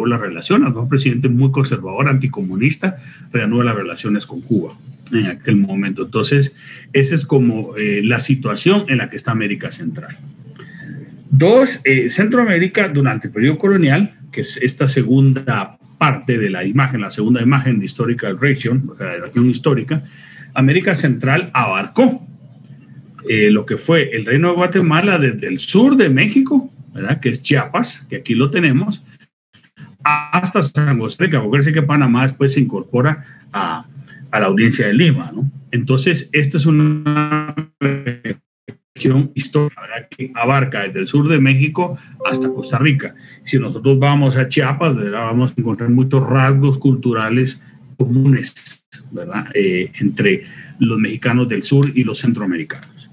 las relaciones. Fue un presidente muy conservador, anticomunista, reanudó las relaciones con Cuba en aquel momento. Entonces, esa es como la situación en la que está América Central. Dos, Centroamérica durante el periodo colonial, que es esta segunda parte de la imagen, la segunda imagen de Historical Region, o sea, de región histórica, América Central abarcó lo que fue el Reino de Guatemala desde el sur de México, ¿verdad?, que es Chiapas, que aquí lo tenemos, hasta San José, que acuérdense que Panamá después se incorpora a la Audiencia de Lima, ¿no? Entonces, esta es una región histórica, ¿verdad?, que abarca desde el sur de México hasta Costa Rica. Si nosotros vamos a Chiapas, ¿verdad?, vamos a encontrar muchos rasgos culturales comunes, ¿verdad?, entre los mexicanos del sur y los centroamericanos.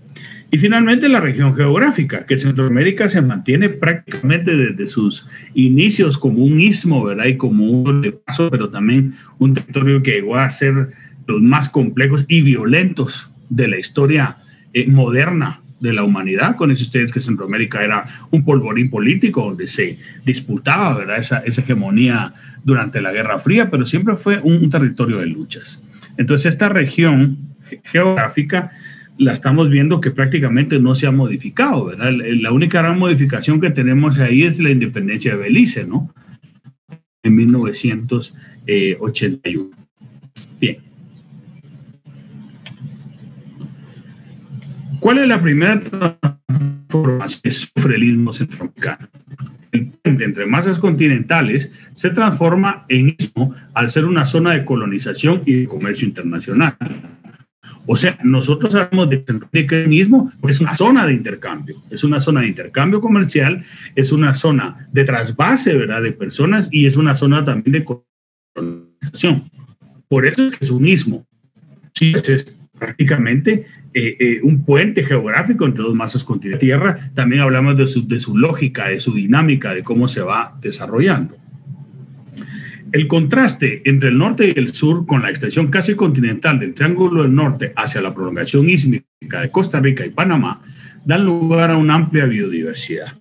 Y finalmente la región geográfica, que Centroamérica se mantiene prácticamente desde sus inicios como un istmo, ¿verdad?, y como un paso, pero también un territorio que llegó a ser los más complejos y violentos de la historia moderna de la humanidad. Conocen ustedes que Centroamérica era un polvorín político donde se disputaba, ¿verdad?, esa hegemonía durante la Guerra Fría, pero siempre fue un territorio de luchas. Entonces, esta región geográfica la estamos viendo que prácticamente no se ha modificado, ¿verdad? La única gran modificación que tenemos ahí es la independencia de Belice, ¿no?, en 1981. Bien. ¿Cuál es la primera transformación que sufre el istmo centroamericano? El puente entre masas continentales se transforma en istmo al ser una zona de colonización y de comercio internacional. O sea, nosotros hablamos de Centroamérica mismo, pues es una zona de intercambio, es una zona de intercambio comercial, es una zona de trasvase, ¿verdad?, de personas, y es una zona también de colonización. Por eso es que es un istmo. Sí, es prácticamente un puente geográfico entre dos masas continentales. Tierra, también hablamos de su lógica, de su dinámica, de cómo se va desarrollando. El contraste entre el norte y el sur, con la extensión casi continental del Triángulo del Norte hacia la prolongación ísmica de Costa Rica y Panamá, dan lugar a una amplia biodiversidad.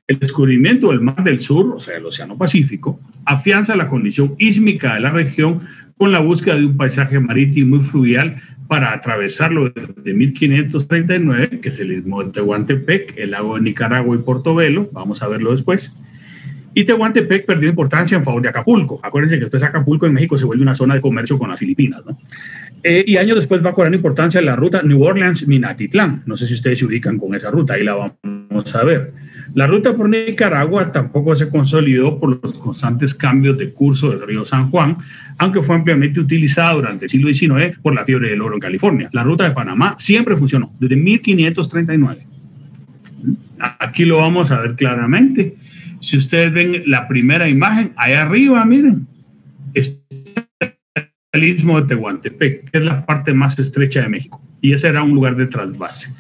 El descubrimiento del Mar del Sur, o sea, el Océano Pacífico, afianza la condición ísmica de la región con la búsqueda de un paisaje marítimo y fluvial para atravesarlo desde 1539, que es el istmo de Tehuantepec, el lago de Nicaragua y Portobelo, vamos a verlo después. Y Tehuantepec perdió importancia en favor de Acapulco. Acuérdense que después Acapulco en México se vuelve una zona de comercio con las Filipinas, ¿no? Y años después va cobrando importancia la ruta New Orleans-Minatitlán. No sé si ustedes se ubican con esa ruta, ahí la vamos a ver. La ruta por Nicaragua tampoco se consolidó por los constantes cambios de curso del río San Juan, aunque fue ampliamente utilizada durante el siglo XIX por la fiebre del oro en California. La ruta de Panamá siempre funcionó, desde 1539. Aquí lo vamos a ver claramente. Si ustedes ven la primera imagen, ahí arriba, miren, está el istmo de Tehuantepec, que es la parte más estrecha de México, y ese era un lugar de trasvase.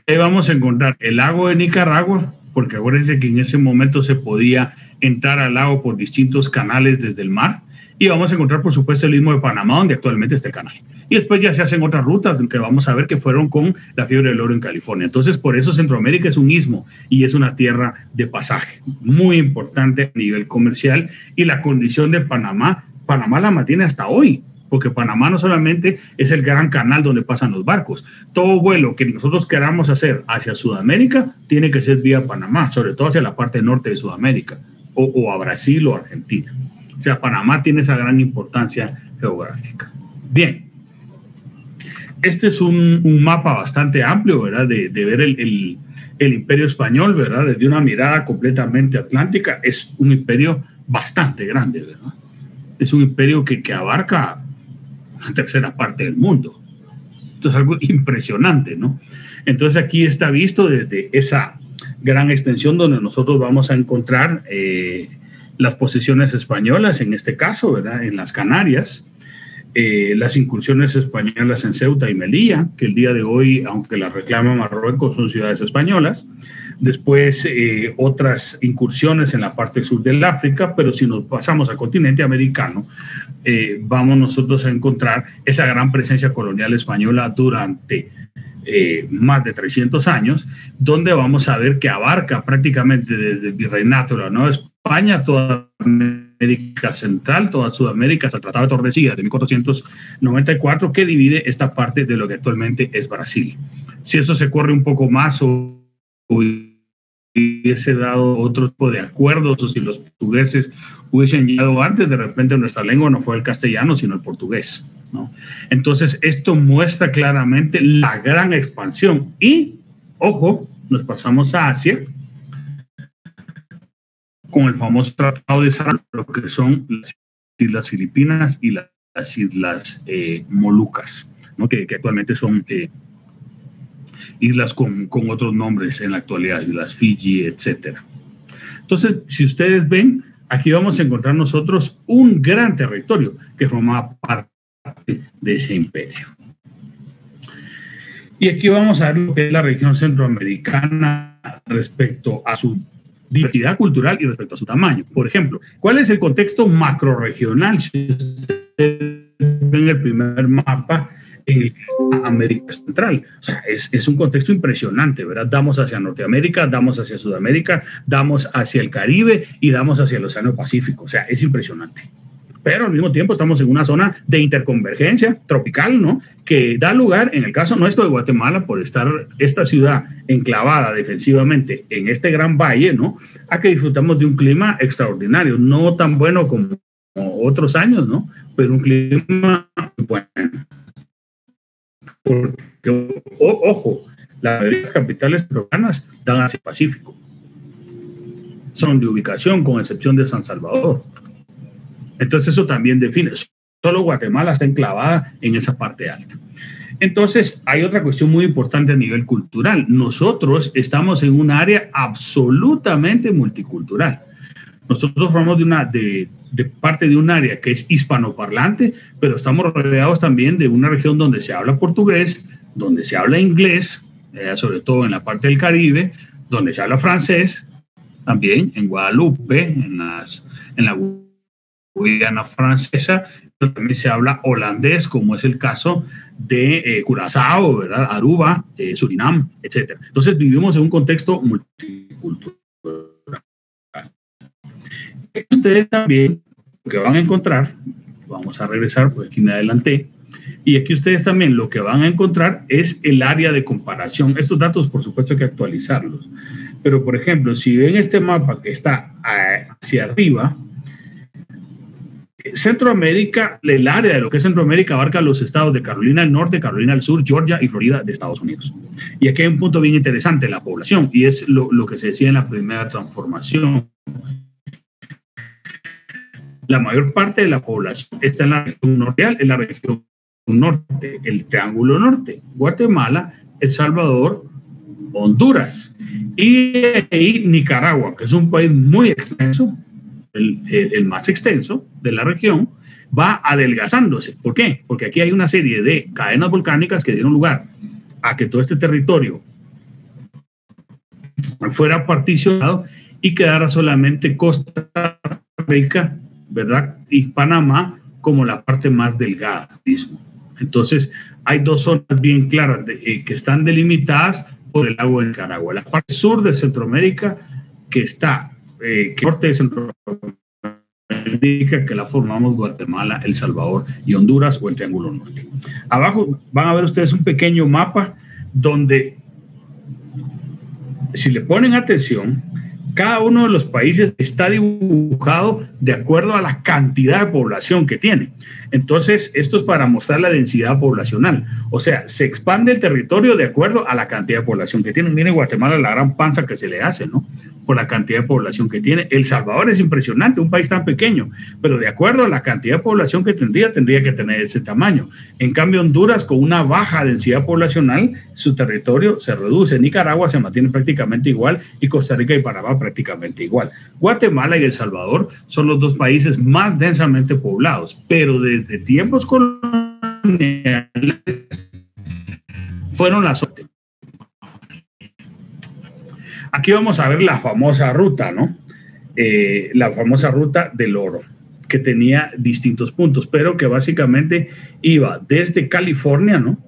Ahí vamos a encontrar el lago de Nicaragua, porque acuérdense que en ese momento se podía entrar al lago por distintos canales desde el mar, y vamos a encontrar, por supuesto, el istmo de Panamá, donde actualmente está el canal. Y después ya se hacen otras rutas que vamos a ver que fueron con la fiebre del oro en California. Entonces, por eso Centroamérica es un istmo y es una tierra de pasaje muy importante a nivel comercial, y la condición de Panamá la mantiene hasta hoy, porque Panamá no solamente es el gran canal donde pasan los barcos. Todo vuelo que nosotros queramos hacer hacia Sudamérica tiene que ser vía Panamá, sobre todo hacia la parte norte de Sudamérica, o a Brasil o Argentina. O sea, Panamá tiene esa gran importancia geográfica. Bien, este es un mapa bastante amplio, ¿verdad?, de ver el imperio español, ¿verdad?, desde una mirada completamente atlántica. Es un imperio bastante grande, ¿verdad? Es un imperio que abarca una tercera parte del mundo. Esto es algo impresionante, ¿no? Entonces aquí está visto desde esa gran extensión donde nosotros vamos a encontrar las posesiones españolas, en este caso, ¿verdad?, en las Canarias, las incursiones españolas en Ceuta y Melilla, que el día de hoy, aunque las reclama Marruecos, son ciudades españolas. Después otras incursiones en la parte sur del África, pero si nos pasamos al continente americano, vamos nosotros a encontrar esa gran presencia colonial española durante más de 300 años, donde vamos a ver que abarca prácticamente desde el virreinato de la Nueva España, toda América Central, toda Sudamérica, hasta el Tratado de Tordesillas de 1494, que divide esta parte de lo que actualmente es Brasil. Si eso se corre un poco más o hubiese dado otro tipo de acuerdos, o si los portugueses hubiesen llegado antes, de repente nuestra lengua no fue el castellano, sino el portugués, ¿no? Entonces, esto muestra claramente la gran expansión. Y, ojo, nos pasamos a Asia, con el famoso Tratado de Sara, lo que son las Islas Filipinas y las Islas Molucas, ¿no? que actualmente son islas con otros nombres en la actualidad, las Fiji, etcétera. Entonces, si ustedes ven, aquí vamos a encontrar nosotros un gran territorio que formaba parte de ese imperio. Y aquí vamos a ver lo que es la región centroamericana respecto a su diversidad cultural y respecto a su tamaño. Por ejemplo, ¿cuál es el contexto macrorregional? Si ustedes ven el primer mapa en América Central, o sea, es un contexto impresionante, ¿verdad? Damos hacia Norteamérica, damos hacia Sudamérica, damos hacia el Caribe y damos hacia el Océano Pacífico, o sea, es impresionante. Pero al mismo tiempo estamos en una zona de interconvergencia tropical, ¿no? Que da lugar, en el caso nuestro de Guatemala, por estar esta ciudad enclavada defensivamente en este gran valle, ¿no? A que disfrutamos de un clima extraordinario, no tan bueno como otros años, ¿no? Pero un clima bueno. Porque, ojo, la mayoría de las capitales peruanas dan hacia el Pacífico. Son de ubicación, con excepción de San Salvador. Entonces eso también define, solo Guatemala está enclavada en esa parte alta. Entonces hay otra cuestión muy importante a nivel cultural. Nosotros estamos en un área absolutamente multicultural. Nosotros formamos de parte de un área que es hispanoparlante, pero estamos rodeados también de una región donde se habla portugués, donde se habla inglés, sobre todo en la parte del Caribe, donde se habla francés, también en Guadalupe, en la Guayana francesa, pero también se habla holandés, como es el caso de Curazao, ¿verdad? Aruba, Surinam, etc. Entonces vivimos en un contexto multicultural. Ustedes también lo que van a encontrar, vamos a regresar, porque aquí me adelanté, y aquí ustedes también lo que van a encontrar es el área de comparación. Estos datos, por supuesto, hay que actualizarlos. Pero, por ejemplo, si ven este mapa que está hacia arriba, Centroamérica, el área de lo que es Centroamérica abarca los estados de Carolina del Norte, Carolina del Sur, Georgia y Florida de Estados Unidos. Y aquí hay un punto bien interesante, la población, y es lo que se decía en la primera transformación. La mayor parte de la población está en la región norte, en la región norte, el Triángulo Norte, Guatemala, El Salvador, Honduras y ahí Nicaragua, que es un país muy extenso, el más extenso de la región, va adelgazándose. ¿Por qué? Porque aquí hay una serie de cadenas volcánicas que dieron lugar a que todo este territorio fuera particionado y quedara solamente Costa Rica, ¿verdad? Y Panamá como la parte más delgada mismo. Entonces, hay dos zonas bien claras que están delimitadas por el lago de Nicaragua. La parte sur de Centroamérica, que está norte de Centroamérica, que la formamos Guatemala, El Salvador y Honduras, o el Triángulo Norte. Abajo van a ver ustedes un pequeño mapa donde, si le ponen atención, cada uno de los países está dibujado de acuerdo a la cantidad de población que tiene. Entonces, esto es para mostrar la densidad poblacional. O sea, se expande el territorio de acuerdo a la cantidad de población que tiene. Miren Guatemala, la gran panza que se le hace, ¿no? Por la cantidad de población que tiene. El Salvador es impresionante, un país tan pequeño, pero de acuerdo a la cantidad de población que tendría que tener ese tamaño. En cambio, Honduras, con una baja densidad poblacional, su territorio se reduce. Nicaragua se mantiene prácticamente igual y Costa Rica y Panamá prácticamente igual. Guatemala y El Salvador son los dos países más densamente poblados, pero desde tiempos coloniales fueron las otras. Aquí vamos a ver la famosa ruta, ¿no? La famosa ruta del oro, que tenía distintos puntos, pero que básicamente iba desde California, ¿no?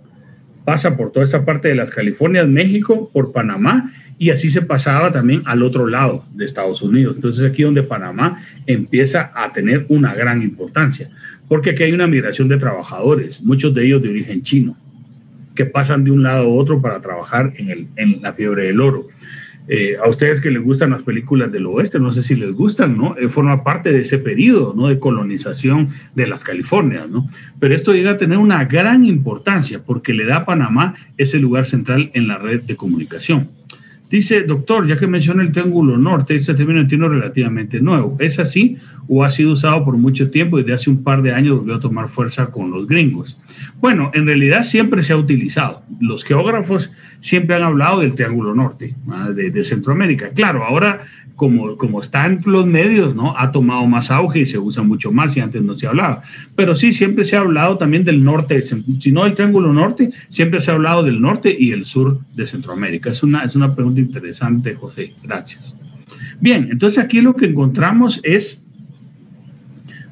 Pasa por toda esta parte de las Californias, México, por Panamá y así se pasaba también al otro lado de Estados Unidos. Entonces aquí donde Panamá empieza a tener una gran importancia, porque aquí hay una migración de trabajadores, muchos de ellos de origen chino, que pasan de un lado a otro para trabajar en la fiebre del oro. A ustedes que les gustan las películas del oeste, no sé si les gustan, ¿no? Forma parte de ese periodo, ¿no? De colonización de las Californias, ¿no? Pero esto llega a tener una gran importancia porque le da a Panamá ese lugar central en la red de comunicación. Dice, doctor, ya que menciona el Triángulo Norte, este término entiendo relativamente nuevo. ¿Es así o ha sido usado por mucho tiempo y desde hace un par de años volvió a tomar fuerza con los gringos? Bueno, en realidad siempre se ha utilizado. Los geógrafos siempre han hablado del Triángulo Norte, de Centroamérica. Claro, ahora como está en los medios, ¿no? Ha tomado más auge y se usa mucho más y antes no se hablaba. Pero sí, siempre se ha hablado también del norte, si no del Triángulo Norte, siempre se ha hablado del norte y el sur de Centroamérica. Es una pregunta interesante, José. Gracias. Bien, entonces aquí lo que encontramos es,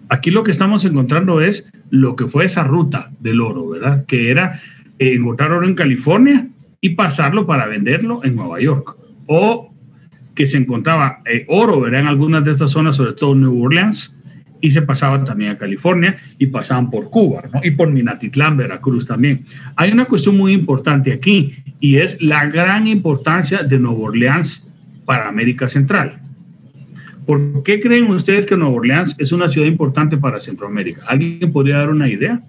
aquí lo que estamos encontrando es lo que fue esa ruta del oro, ¿verdad? Que era encontrar oro en California y pasarlo para venderlo en Nueva York. O que se encontraba oro, ¿verdad? En algunas de estas zonas, sobre todo New Orleans, y se pasaba también a California y pasaban por Cuba, ¿no? Y por Minatitlán, Veracruz también. Hay una cuestión muy importante aquí y es la gran importancia de Nueva Orleans para América Central. ¿Por qué creen ustedes que Nueva Orleans es una ciudad importante para Centroamérica? ¿Alguien podría dar una idea?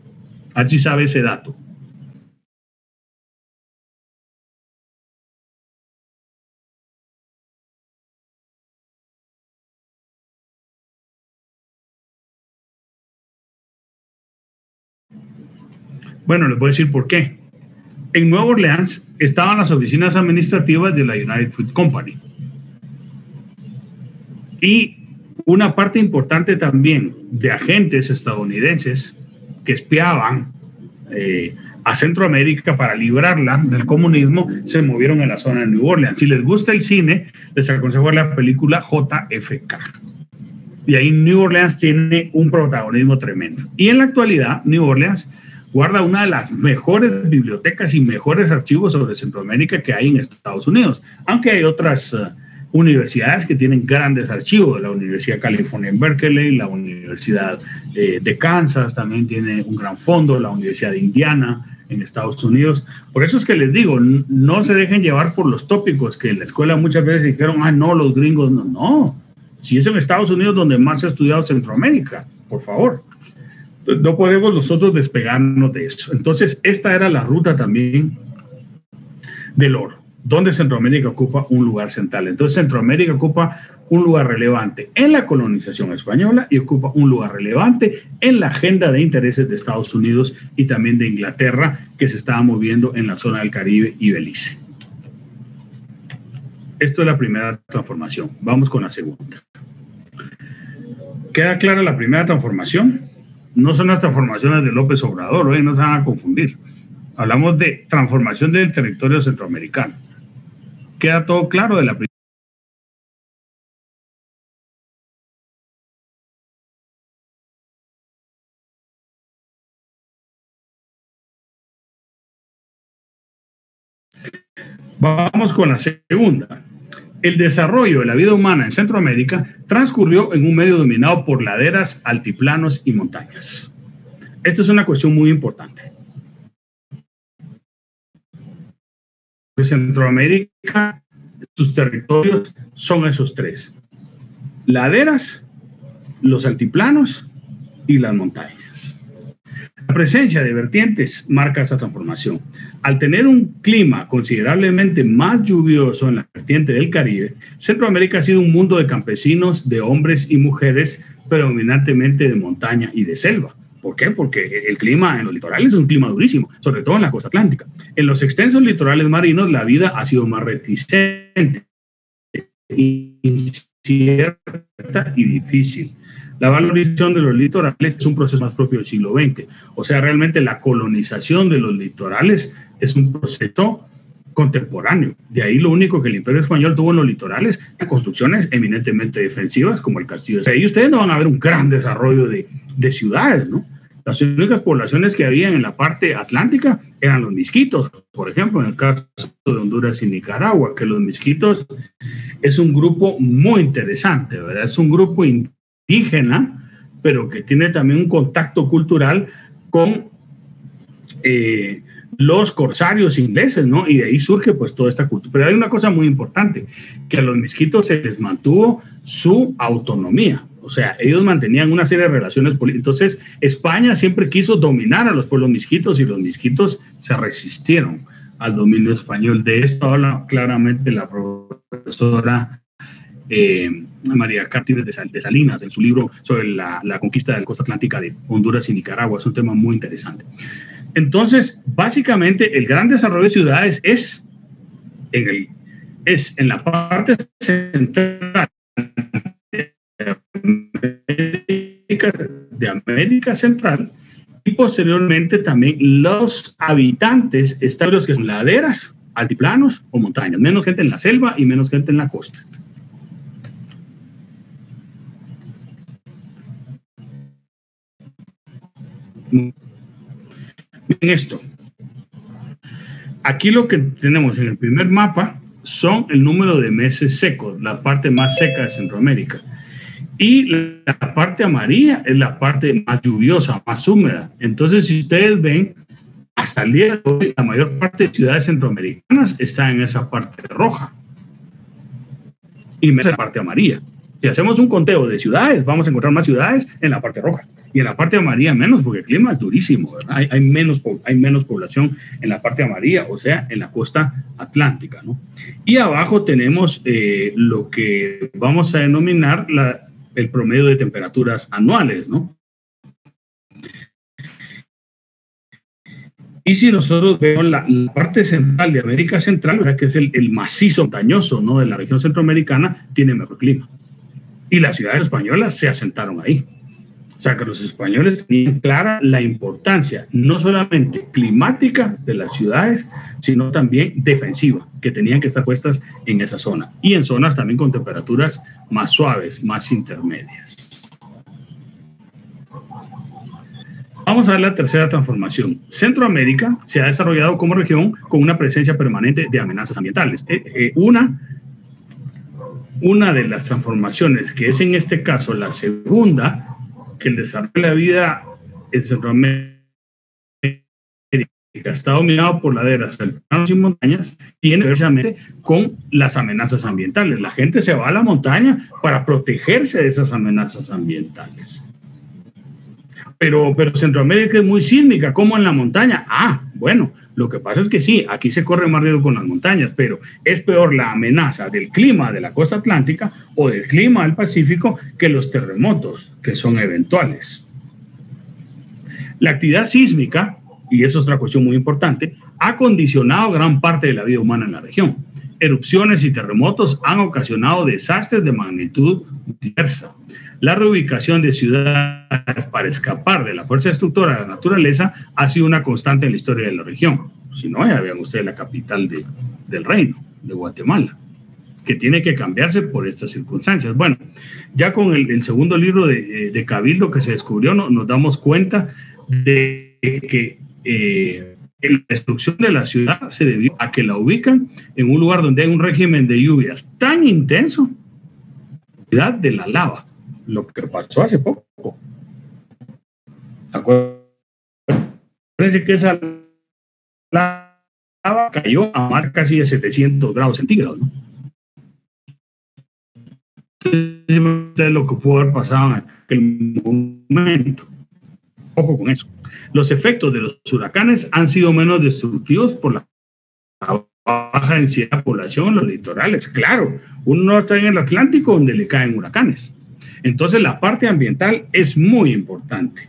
A ver si sabe ese dato. Bueno, les voy a decir por qué. En Nueva Orleans estaban las oficinas administrativas de la United Fruit Company. Y una parte importante también de agentes estadounidenses que espiaban a Centroamérica para librarla del comunismo se movieron en la zona de New Orleans. Si les gusta el cine, les aconsejo la película JFK. Y ahí New Orleans tiene un protagonismo tremendo. Y en la actualidad, New Orleans guarda una de las mejores bibliotecas y mejores archivos sobre Centroamérica que hay en Estados Unidos, aunque hay otras universidades que tienen grandes archivos. La Universidad de California en Berkeley, la Universidad de Kansas también tiene un gran fondo, la Universidad de Indiana en Estados Unidos. Por eso es que les digo, no se dejen llevar por los tópicos que en la escuela muchas veces dijeron, no, los gringos, no. Si es en Estados Unidos donde más se ha estudiado Centroamérica, por favor. No podemos nosotros despegarnos de eso. Entonces, esta era la ruta también del oro, donde Centroamérica ocupa un lugar central. Entonces, Centroamérica ocupa un lugar relevante en la colonización española y ocupa un lugar relevante en la agenda de intereses de Estados Unidos y también de Inglaterra, que se estaba moviendo en la zona del Caribe y Belice. Esto es la primera transformación. Vamos con la segunda. ¿Queda clara la primera transformación? No son las transformaciones de López Obrador, no se van a confundir. Hablamos de transformación del territorio centroamericano. ¿Queda todo claro de la primera? Vamos con la segunda. El desarrollo de la vida humana en Centroamérica transcurrió en un medio dominado por laderas, altiplanos y montañas. Esta es una cuestión muy importante. Centroamérica, sus territorios son esos tres: laderas, los altiplanos y las montañas. La presencia de vertientes marca esa transformación. Al tener un clima considerablemente más lluvioso en la vertiente del Caribe, Centroamérica ha sido un mundo de campesinos, de hombres y mujeres, predominantemente de montaña y de selva. ¿Por qué? Porque el clima en los litorales es un clima durísimo, sobre todo en la costa atlántica. En los extensos litorales marinos, la vida ha sido más reticente, incierta y difícil. La valorización de los litorales es un proceso más propio del siglo XX. O sea, realmente la colonización de los litorales es un proceso contemporáneo. De ahí lo único que el Imperio Español tuvo en los litorales, construcciones eminentemente defensivas como el Castillo de Ahí ustedes no van a ver un gran desarrollo de ciudades, ¿no? Las únicas poblaciones que había en la parte atlántica eran los misquitos, por ejemplo, en el caso de Honduras y Nicaragua, que los misquitos es un grupo muy interesante, ¿verdad? Es un grupo indígena, pero que tiene también un contacto cultural con los corsarios ingleses, ¿no? Y de ahí surge pues toda esta cultura. Pero hay una cosa muy importante, que a los misquitos se les mantuvo su autonomía. O sea, ellos mantenían una serie de relaciones políticas. Entonces, España siempre quiso dominar a los pueblos misquitos y los misquitos se resistieron al dominio español. De esto habla claramente la profesora María Cártires de Salinas en su libro sobre la conquista de la costa atlántica de Honduras y Nicaragua. Es un tema muy interesante. Entonces, básicamente, el gran desarrollo de ciudades es en la parte central de América Central, y posteriormente también los habitantes estables que son laderas, altiplanos o montañas, menos gente en la selva y menos gente en la costa. En esto, aquí lo que tenemos en el primer mapa son el número de meses secos, la parte más seca de Centroamérica. Y la parte amarilla es la parte más lluviosa, más húmeda. Entonces, si ustedes ven, hasta el día de hoy, la mayor parte de ciudades centroamericanas está en esa parte roja y en la parte amarilla. Si hacemos un conteo de ciudades, vamos a encontrar más ciudades en la parte roja. Y en la parte amarilla menos, porque el clima es durísimo, ¿verdad? Hay menos población en la parte amarilla, o sea, en la costa atlántica, ¿no? Y abajo tenemos lo que vamos a denominar el promedio de temperaturas anuales, ¿no? Y si nosotros vemos la parte central de América Central, ¿verdad? Que es el macizo montañoso, ¿no? De la región centroamericana, tiene mejor clima. Y las ciudades españolas se asentaron ahí. O sea, que los españoles tenían clara la importancia, no solamente climática de las ciudades, sino también defensiva, que tenían que estar puestas en esa zona. Y en zonas también con temperaturas más suaves, más intermedias. Vamos a ver la tercera transformación. Centroamérica se ha desarrollado como región con una presencia permanente de amenazas ambientales. Una de las transformaciones, que es en este caso la segunda, que el desarrollo de la vida en Centroamérica está dominado por laderas, altiplanos y montañas, tiene precisamente con las amenazas ambientales. La gente se va a la montaña para protegerse de esas amenazas ambientales. Pero Centroamérica es muy sísmica, como en la montaña. Bueno, lo que pasa es que sí, aquí se corre más riesgo con las montañas, pero es peor la amenaza del clima de la costa atlántica o del clima del Pacífico que los terremotos, que son eventuales. La actividad sísmica, y eso es otra cuestión muy importante, ha condicionado gran parte de la vida humana en la región. Erupciones y terremotos han ocasionado desastres de magnitud diversa. La reubicación de ciudades para escapar de la fuerza destructora de la naturaleza ha sido una constante en la historia de la región. Si no, ya vean ustedes la capital del reino, de Guatemala, que tiene que cambiarse por estas circunstancias. Bueno, ya con el segundo libro de Cabildo que se descubrió, nos damos cuenta de que la destrucción de la ciudad se debió a que la ubican en un lugar donde hay un régimen de lluvias tan intenso, la de la lava, lo que pasó hace poco. Acuérdense que esa lava cayó a más casi de 700 grados centígrados, ¿no? Entonces, lo que pudo haber pasado en aquel momento. Ojo con eso. Los efectos de los huracanes han sido menos destructivos por la baja densidad de población en los litorales. Claro, uno no está en el Atlántico donde le caen huracanes. Entonces, la parte ambiental es muy importante.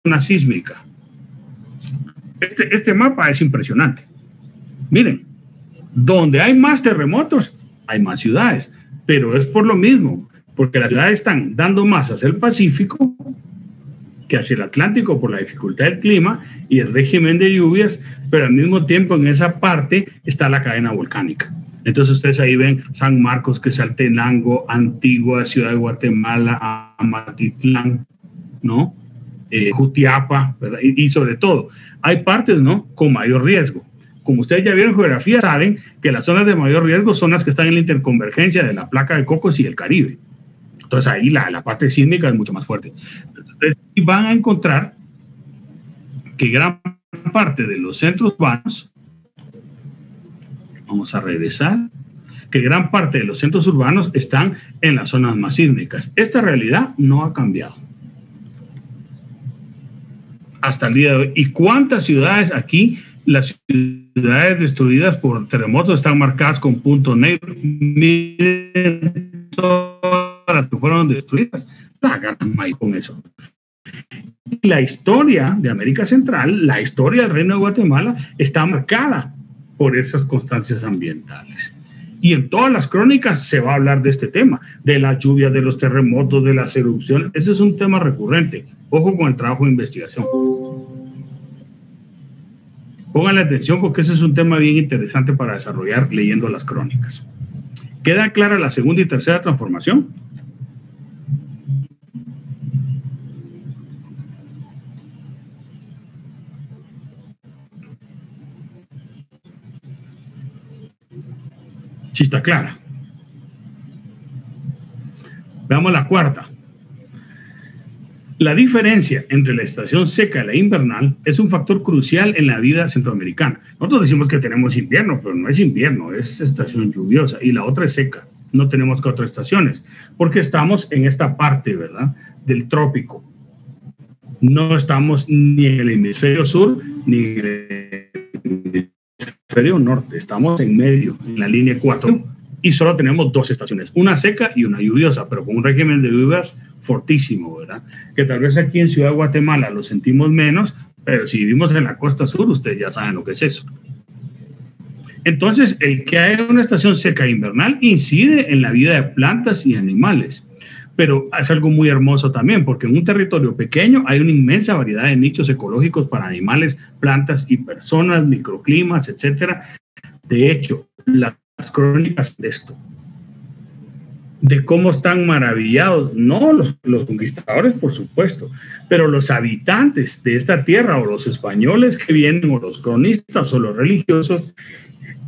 Una sísmica. Este mapa es impresionante. Miren, donde hay más terremotos, hay más ciudades. Pero es por lo mismo, porque las ciudades están dando más hacia el Pacífico que hacia el Atlántico por la dificultad del clima y el régimen de lluvias, pero al mismo tiempo en esa parte está la cadena volcánica. Entonces ustedes ahí ven San Marcos, Quetzaltenango, Antigua, Ciudad de Guatemala, Amatitlán, ¿no? Jutiapa, ¿verdad? Y sobre todo, hay partes, ¿no?, con mayor riesgo. Como ustedes ya vieron en geografía, saben que las zonas de mayor riesgo son las que están en la interconvergencia de la placa de Cocos y el Caribe. Entonces ahí la parte sísmica es mucho más fuerte. Entonces van a encontrar que gran parte de los centros urbanos, vamos a regresar, que gran parte de los centros urbanos están en las zonas más sísmicas. Esta realidad no ha cambiado hasta el día de hoy. ¿Y cuántas ciudades aquí, las ciudades destruidas por terremotos, están marcadas con punto negro? Miren todas las que fueron destruidas. La ganan con eso. La historia de América Central, la historia del Reino de Guatemala, está marcada por esas constancias ambientales. Y en todas las crónicas se va a hablar de este tema, de las lluvias, de los terremotos, de las erupciones. Ese es un tema recurrente. Ojo con el trabajo de investigación. Pónganle atención porque ese es un tema bien interesante para desarrollar leyendo las crónicas. ¿Queda clara la segunda y tercera transformación? Sí está clara. Veamos la cuarta. La diferencia entre la estación seca y la invernal es un factor crucial en la vida centroamericana. Nosotros decimos que tenemos invierno, pero no es invierno, es estación lluviosa. Y la otra es seca. No tenemos 4 estaciones, porque estamos en esta parte, ¿verdad?, del trópico. No estamos ni en el hemisferio sur, ni en el hemisferio norte. Estamos en medio, en la línea 4, y solo tenemos 2 estaciones, una seca y una lluviosa, pero con un régimen de lluvias fortísimo, ¿verdad? Que tal vez aquí en Ciudad de Guatemala lo sentimos menos, pero si vivimos en la costa sur, ustedes ya saben lo que es eso. Entonces, el que haya una estación seca e invernal incide en la vida de plantas y animales, pero es algo muy hermoso también, porque en un territorio pequeño hay una inmensa variedad de nichos ecológicos para animales, plantas y personas, microclimas, etcétera. De hecho, las crónicas de esto, de cómo están maravillados, no los conquistadores, por supuesto, pero los habitantes de esta tierra, o los españoles que vienen, o los cronistas, o los religiosos,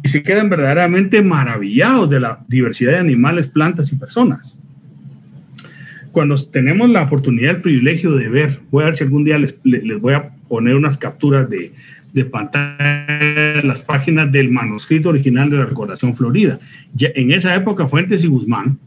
y se quedan verdaderamente maravillados de la diversidad de animales, plantas y personas. Cuando tenemos la oportunidad, el privilegio de ver, voy a ver si algún día les voy a poner unas capturas de pantalla, las páginas del manuscrito original de la Recordación Florida. Ya en esa época, Fuentes y Guzmán,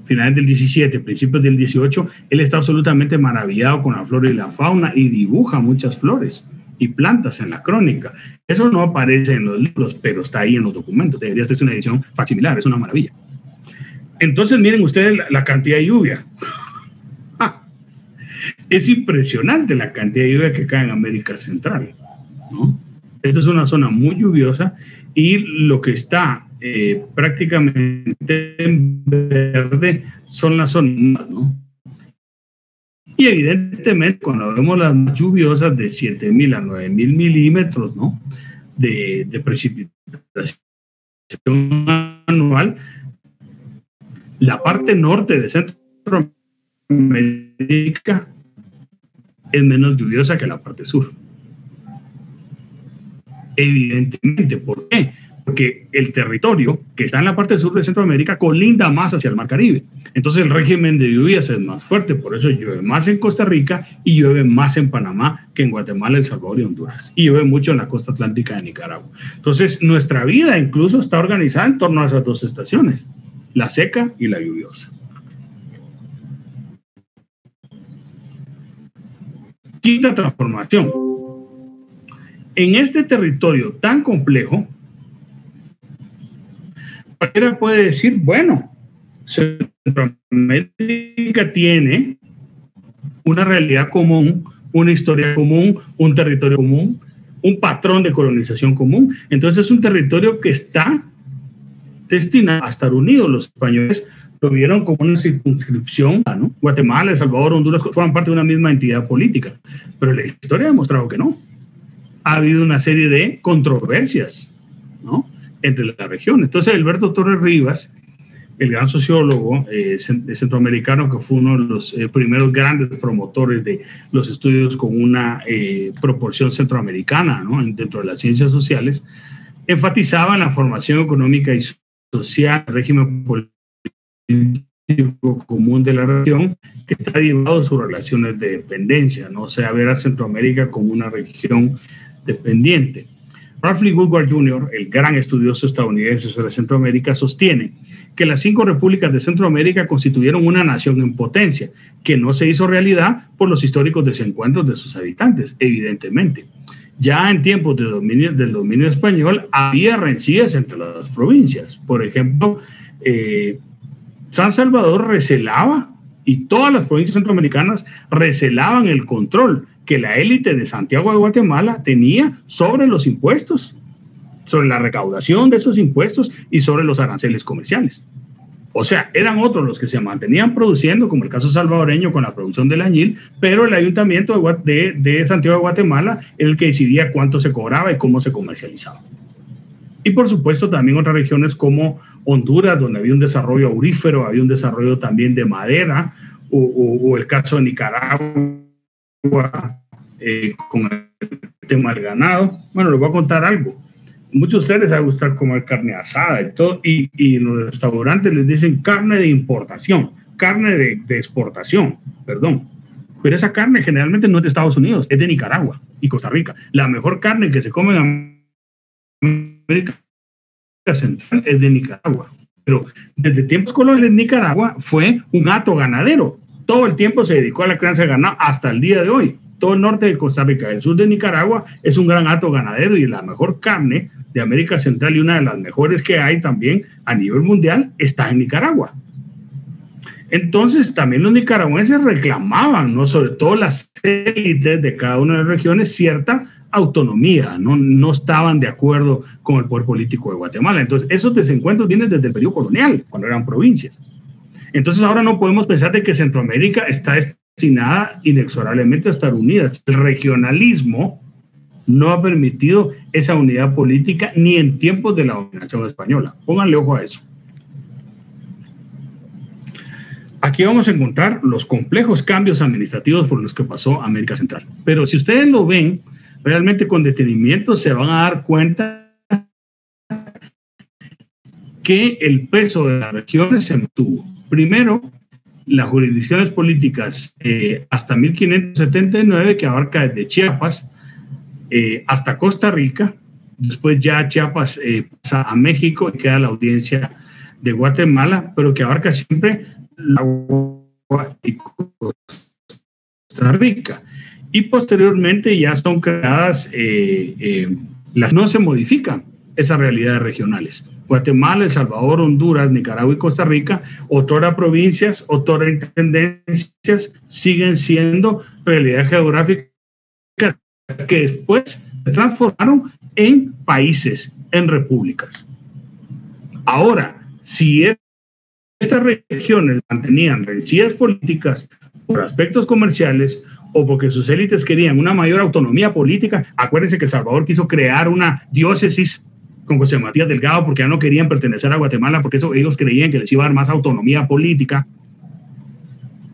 finales del 17, principios del 18, él está absolutamente maravillado con la flora y la fauna y dibuja muchas flores y plantas en la crónica. Eso no aparece en los libros, pero está ahí en los documentos. Debería ser una edición facsimilar, es una maravilla. Entonces, miren ustedes la cantidad de lluvia. Es impresionante la cantidad de lluvia que cae en América Central, ¿no? Esta es una zona muy lluviosa y lo que está prácticamente en verde son las zonas, ¿no? Y evidentemente cuando vemos las más lluviosas de 7.000 a 9.000 milímetros, ¿no?, de precipitación anual, la parte norte de Centroamérica es menos lluviosa que la parte sur. Evidentemente, ¿por qué? Porque el territorio que está en la parte sur de Centroamérica colinda más hacia el Mar Caribe. Entonces el régimen de lluvias es más fuerte, por eso llueve más en Costa Rica y llueve más en Panamá que en Guatemala, El Salvador y Honduras. Y llueve mucho en la costa atlántica de Nicaragua. Entonces nuestra vida incluso está organizada en torno a esas 2 estaciones, la seca y la lluviosa. Quinta transformación. En este territorio tan complejo, cualquiera puede decir, bueno, Centroamérica tiene una realidad común, una historia común, un territorio común, un patrón de colonización común. Entonces es un territorio que está destinado a estar unido. Los españoles lo vieron como una circunscripción, ¿no? Guatemala, El Salvador, Honduras forman parte de una misma entidad política, pero la historia ha demostrado que no. Ha habido una serie de controversias, ¿no?, entre la región. Entonces Alberto Torres Rivas el gran sociólogo centroamericano que fue uno de los primeros grandes promotores de los estudios con una proporción centroamericana, ¿no?, dentro de las ciencias sociales, enfatizaba en la formación económica y social, el régimen político común de la región, que está derivado de sus relaciones de dependencia, ¿no? O sea, ver a Centroamérica como una región dependiente. Ralph Lee Woodward Jr., el gran estudioso estadounidense sobre Centroamérica, sostiene que las 5 repúblicas de Centroamérica constituyeron una nación en potencia, que no se hizo realidad por los históricos desencuentros de sus habitantes, evidentemente. Ya en tiempos del dominio español había rencillas entre las provincias. Por ejemplo, San Salvador recelaba, y todas las provincias centroamericanas recelaban el control que la élite de Santiago de Guatemala tenía sobre los impuestos, sobre la recaudación de esos impuestos y sobre los aranceles comerciales. O sea, eran otros los que se mantenían produciendo, como el caso salvadoreño con la producción del añil, pero el ayuntamiento de Santiago de Guatemala era el que decidía cuánto se cobraba y cómo se comercializaba. Y por supuesto también otras regiones como Honduras, donde había un desarrollo aurífero, había un desarrollo también de madera, o el caso de Nicaragua, con el tema del ganado. Bueno, les voy a contar algo. Muchos de ustedes les va a gustar comer carne asada y todo, y en los restaurantes les dicen carne de importación, carne de exportación, perdón. Pero esa carne generalmente no es de Estados Unidos, es de Nicaragua y Costa Rica. La mejor carne que se come en América Central es de Nicaragua. Pero desde tiempos coloniales Nicaragua fue un hato ganadero. Todo el tiempo se dedicó a la crianza de ganado hasta el día de hoy. Todo el norte de Costa Rica, el sur de Nicaragua es un gran hato ganadero, y la mejor carne de América Central y una de las mejores que hay también a nivel mundial está en Nicaragua. Entonces también los nicaragüenses reclamaban, ¿no?, sobre todo las élites de cada una de las regiones, cierta autonomía, no estaban de acuerdo con el poder político de Guatemala. Entonces esos desencuentros vienen desde el periodo colonial, cuando eran provincias. Entonces ahora no podemos pensar de que Centroamérica está destinada inexorablemente a estar unida. El regionalismo no ha permitido esa unidad política ni en tiempos de la dominación española. Pónganle ojo a eso. Aquí vamos a encontrar los complejos cambios administrativos por los que pasó América Central. Pero si ustedes lo ven realmente con detenimiento, se van a dar cuenta que el peso de las regiones se mantuvo. Primero, las jurisdicciones políticas hasta 1579, que abarca desde Chiapas hasta Costa Rica. Después ya Chiapas pasa a México y queda la audiencia de Guatemala, pero que abarca siempre la y Costa Rica. Y posteriormente ya son creadas, no se modifican esas realidades regionales. Guatemala, El Salvador, Honduras, Nicaragua y Costa Rica, otrora provincias, otrora intendencias, siguen siendo realidades geográficas que después se transformaron en países, en repúblicas. Ahora, si estas regiones mantenían rencillas políticas por aspectos comerciales o porque sus élites querían una mayor autonomía política, acuérdense que El Salvador quiso crear una diócesis con José Matías Delgado porque ya no querían pertenecer a Guatemala, porque eso ellos creían que les iba a dar más autonomía política.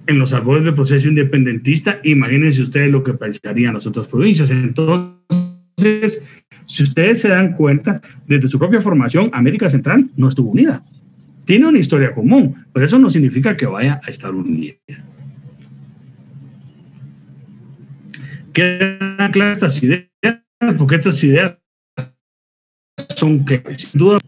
En los albores del proceso independentista, imagínense ustedes lo que pensarían las otras provincias. Entonces, si ustedes se dan cuenta, desde su propia formación, América Central no estuvo unida. Tiene una historia común, pero eso no significa que vaya a estar unida. Quedan claras estas ideas, porque estas ideas son claves. Sin duda.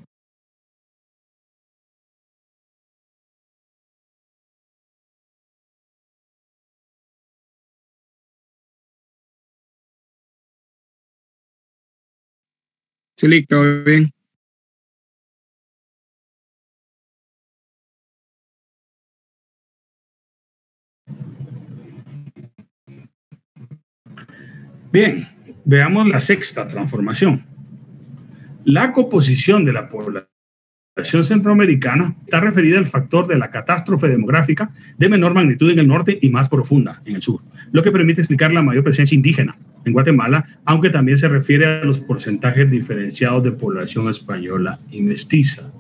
Sí, todo bien. Bien, veamos la sexta transformación. La composición de la población centroamericana está referida al factor de la catástrofe demográfica de menor magnitud en el norte y más profunda en el sur, lo que permite explicar la mayor presencia indígena en Guatemala, aunque también se refiere a los porcentajes diferenciados de población española y mestiza.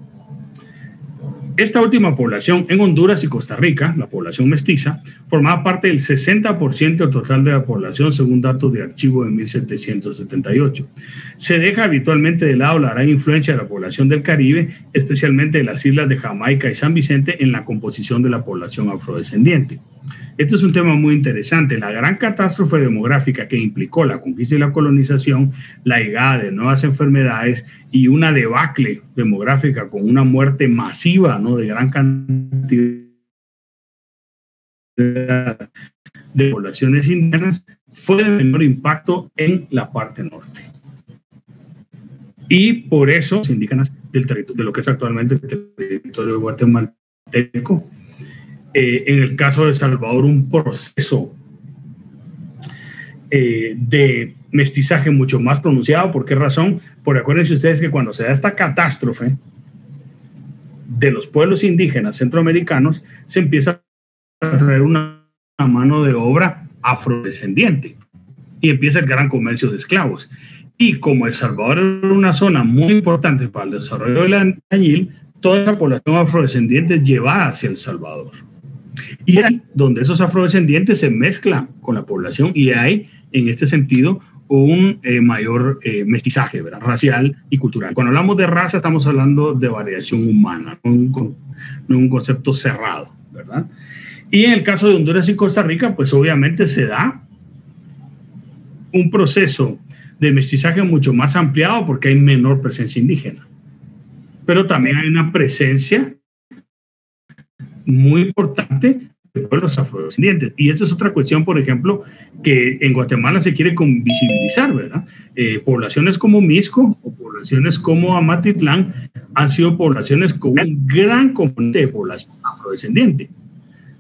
Esta última población en Honduras y Costa Rica, la población mestiza, formaba parte del 60% del total de la población según datos de archivo de 1778. Se deja habitualmente de lado la gran influencia de la población del Caribe, especialmente de las islas de Jamaica y San Vicente, en la composición de la población afrodescendiente. Este es un tema muy interesante. La gran catástrofe demográfica que implicó la conquista y la colonización, la llegada de nuevas enfermedades y una debacle demográfica con una muerte masiva, ¿no?, de gran cantidad de poblaciones indígenas, fue de menor impacto en la parte norte. Y por eso los indígenas del territorio, de lo que es actualmente el territorio guatemalteco, en el caso de Salvador, un proceso de mestizaje mucho más pronunciado. ¿Por qué razón? Porque acuérdense ustedes que cuando se da esta catástrofe de los pueblos indígenas centroamericanos, se empieza a traer una mano de obra afrodescendiente y empieza el gran comercio de esclavos. Y como El Salvador era una zona muy importante para el desarrollo del añil, toda esa población afrodescendiente es llevada hacia El Salvador. Y ahí donde esos afrodescendientes se mezclan con la población y hay, en este sentido, un mayor mestizaje, ¿verdad?, racial y cultural. Cuando hablamos de raza, estamos hablando de variación humana, no un concepto cerrado, ¿verdad? Y en el caso de Honduras y Costa Rica, pues obviamente se da un proceso de mestizaje mucho más ampliado porque hay menor presencia indígena. Pero también hay una presencia muy importante de pueblos afrodescendientes. Y esta es otra cuestión, por ejemplo, que en Guatemala se quiere visibilizar, ¿verdad? Poblaciones como Misco o poblaciones como Amatitlán han sido poblaciones con un gran componente de población afrodescendiente.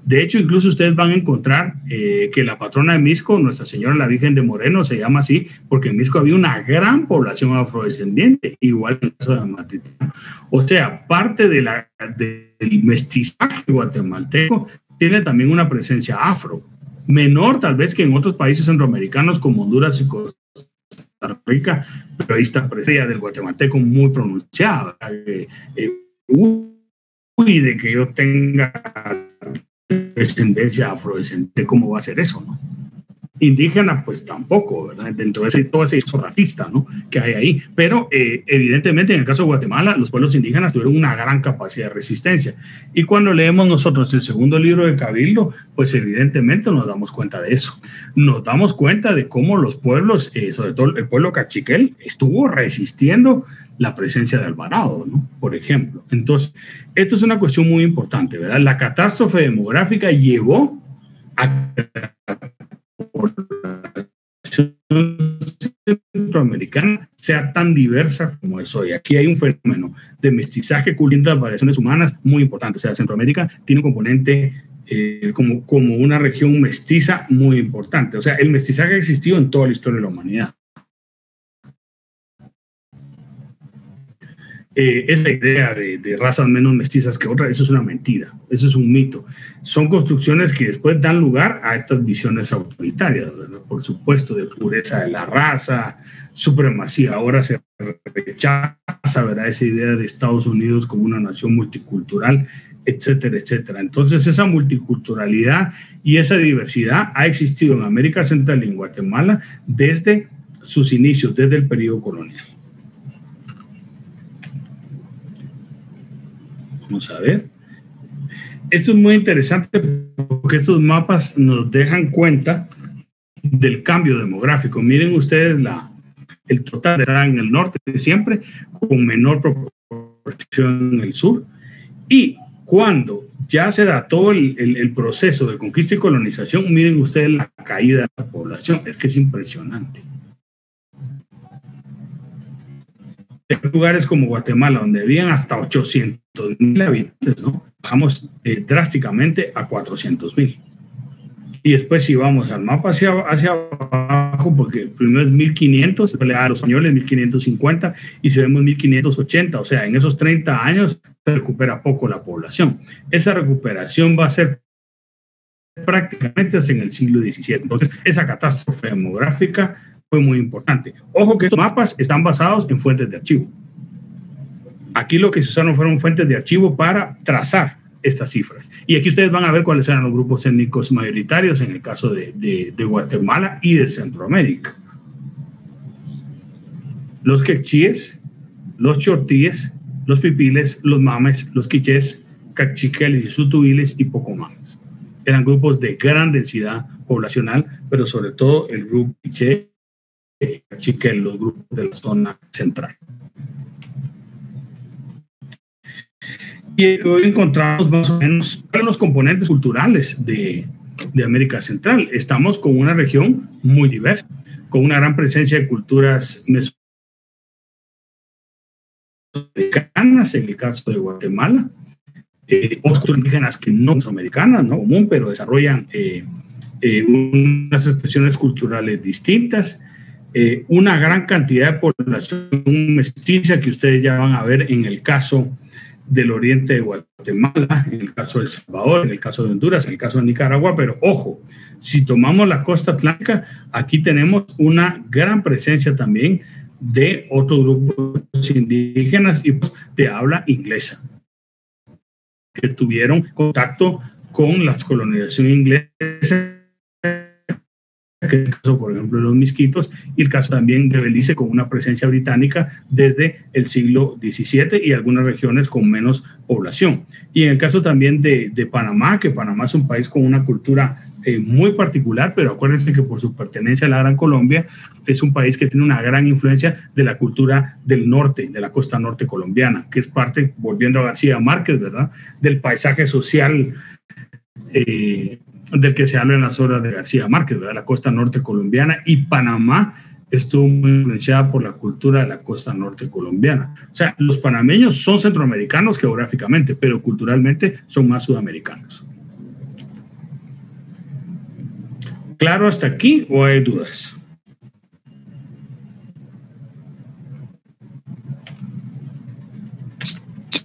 De hecho, incluso ustedes van a encontrar que la patrona de Misco, Nuestra Señora la Virgen de Moreno, se llama así porque en Misco había una gran población afrodescendiente, igual en el caso de Amatitlán. O sea, parte del mestizaje guatemalteco tiene también una presencia afro, menor tal vez que en otros países centroamericanos como Honduras y Costa Rica, pero ahí está presencia del guatemalteco muy pronunciada. De que yo tenga descendencia afrodescendiente, ¿cómo va a ser eso, no? Indígena, pues tampoco, ¿verdad? Dentro de todo ese discurso racista, ¿no?, que hay ahí. Pero evidentemente en el caso de Guatemala, los pueblos indígenas tuvieron una gran capacidad de resistencia. Y cuando leemos nosotros el segundo libro de Cabildo, pues evidentemente nos damos cuenta de eso. Nos damos cuenta de cómo los pueblos, sobre todo el pueblo cachiquel, estuvo resistiendo la presencia de Alvarado, ¿no?, por ejemplo. Entonces, esto es una cuestión muy importante, ¿verdad? La catástrofe demográfica llevó a que la población centroamericana sea tan diversa como es hoy. Aquí hay un fenómeno de mestizaje cultural, de variaciones humanas muy importante. O sea, Centroamérica tiene un componente como una región mestiza muy importante. O sea, el mestizaje ha existido en toda la historia de la humanidad. Esa idea de razas menos mestizas que otras, eso es una mentira, eso es un mito. Son construcciones que después dan lugar a estas visiones autoritarias, ¿verdad? Por supuesto, de pureza de la raza, supremacía. Ahora se rechaza, ¿verdad?, esa idea de Estados Unidos como una nación multicultural, etcétera, etcétera. Entonces, esa multiculturalidad y esa diversidad ha existido en América Central y en Guatemala desde sus inicios, desde el periodo colonial. Vamos a ver. Esto es muy interesante porque estos mapas nos dejan cuenta del cambio demográfico. Miren ustedes el total era en el norte siempre, con menor proporción en el sur. Y cuando ya se da todo el proceso de conquista y colonización, miren ustedes la caída de la población. Es que es impresionante. En lugares como Guatemala, donde habían hasta 800,000 habitantes, ¿no?, bajamos drásticamente a 400,000. Y después, si vamos al mapa hacia abajo, porque primero es 1500, después le da a los españoles 1550 y si vemos 1580, o sea, en esos 30 años se recupera poco la población. Esa recuperación va a ser prácticamente hasta en el siglo XVII. Entonces, esa catástrofe demográfica fue muy importante. Ojo que estos mapas están basados en fuentes de archivo. Aquí lo que se usaron fueron fuentes de archivo para trazar estas cifras. Y aquí ustedes van a ver cuáles eran los grupos étnicos mayoritarios en el caso de Guatemala y de Centroamérica. Los quechíes, los chortíes, los pipiles, los mames, los quichés, cachiqueles y sutuiles y poco más. Eran grupos de gran densidad poblacional, pero sobre todo el grupo quiché y cachiquel, los grupos de la zona central. Y hoy encontramos más o menos los componentes culturales de América Central. Estamos con una región muy diversa, con una gran presencia de culturas mesoamericanas, en el caso de Guatemala, otras culturas indígenas que no son americanas, no común, pero desarrollan unas expresiones culturales distintas, una gran cantidad de población mestiza que ustedes ya van a ver en el caso del oriente de Guatemala, en el caso de El Salvador, en el caso de Honduras, en el caso de Nicaragua, pero ojo, si tomamos la costa atlántica, aquí tenemos una gran presencia también de otros grupos indígenas y de habla inglesa, que tuvieron contacto con la colonización inglesa, que es el caso, por ejemplo, de los misquitos, y el caso también de Belice, con una presencia británica desde el siglo XVII y algunas regiones con menos población. Y en el caso también de Panamá, que Panamá es un país con una cultura muy particular, pero acuérdense que por su pertenencia a la Gran Colombia, es un país que tiene una gran influencia de la cultura del norte, de la costa norte colombiana, que es parte, volviendo a García Márquez, ¿verdad?, del paisaje social del que se habla en las obras de García Márquez, ¿verdad?, la costa norte colombiana, y Panamá estuvo muy influenciada por la cultura de la costa norte colombiana. O sea, los panameños son centroamericanos geográficamente, pero culturalmente son más sudamericanos. ¿Claro hasta aquí o hay dudas?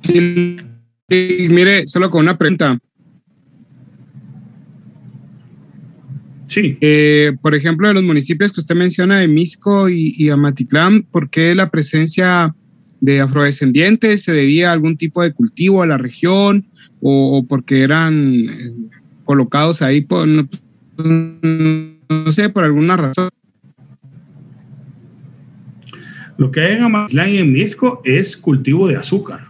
Sí, mire, solo con una pregunta. Sí. Por ejemplo, de los municipios que usted menciona de Misco y Amatitlán, ¿por qué la presencia de afrodescendientes se debía a algún tipo de cultivo a la región o porque eran colocados ahí por, no sé, por alguna razón? Lo que hay en Amatitlán y en Misco es cultivo de azúcar.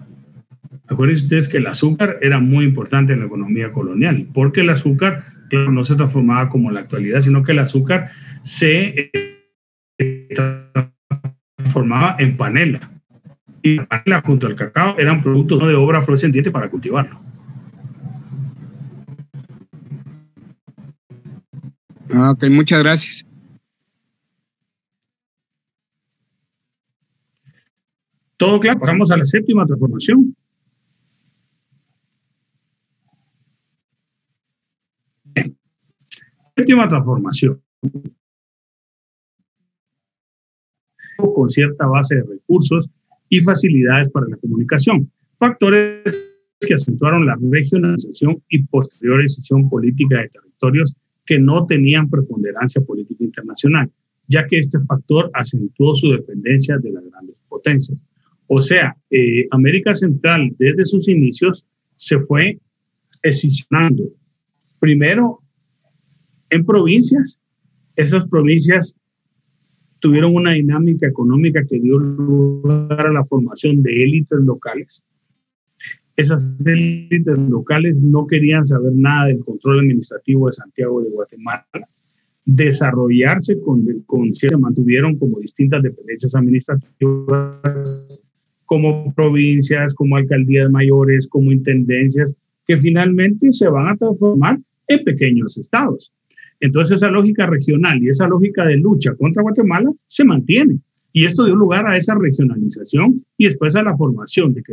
Acuérdense ustedes que el azúcar era muy importante en la economía colonial, porque el azúcar, claro, no se transformaba como en la actualidad, sino que el azúcar se transformaba en panela. Y la panela junto al cacao eran productos de obra afrodescendiente para cultivarlo. Ok, muchas gracias. Todo claro, pasamos a la séptima transformación. Bien. Séptima transformación. Con cierta base de recursos y facilidades para la comunicación. Factores que acentuaron la regionalización y posteriorización política de territorios que no tenían preponderancia política internacional, ya que este factor acentuó su dependencia de las grandes potencias. O sea, América Central desde sus inicios se fue escisionando. Primero en provincias. Esas provincias tuvieron una dinámica económica que dio lugar a la formación de élites locales. Esas élites locales no querían saber nada del control administrativo de Santiago de Guatemala. Desarrollarse se mantuvieron como distintas dependencias administrativas, como provincias, como alcaldías mayores, como intendencias, que finalmente se van a transformar en pequeños estados. Entonces esa lógica regional y esa lógica de lucha contra Guatemala se mantiene. Y esto dio lugar a esa regionalización y después a la formación de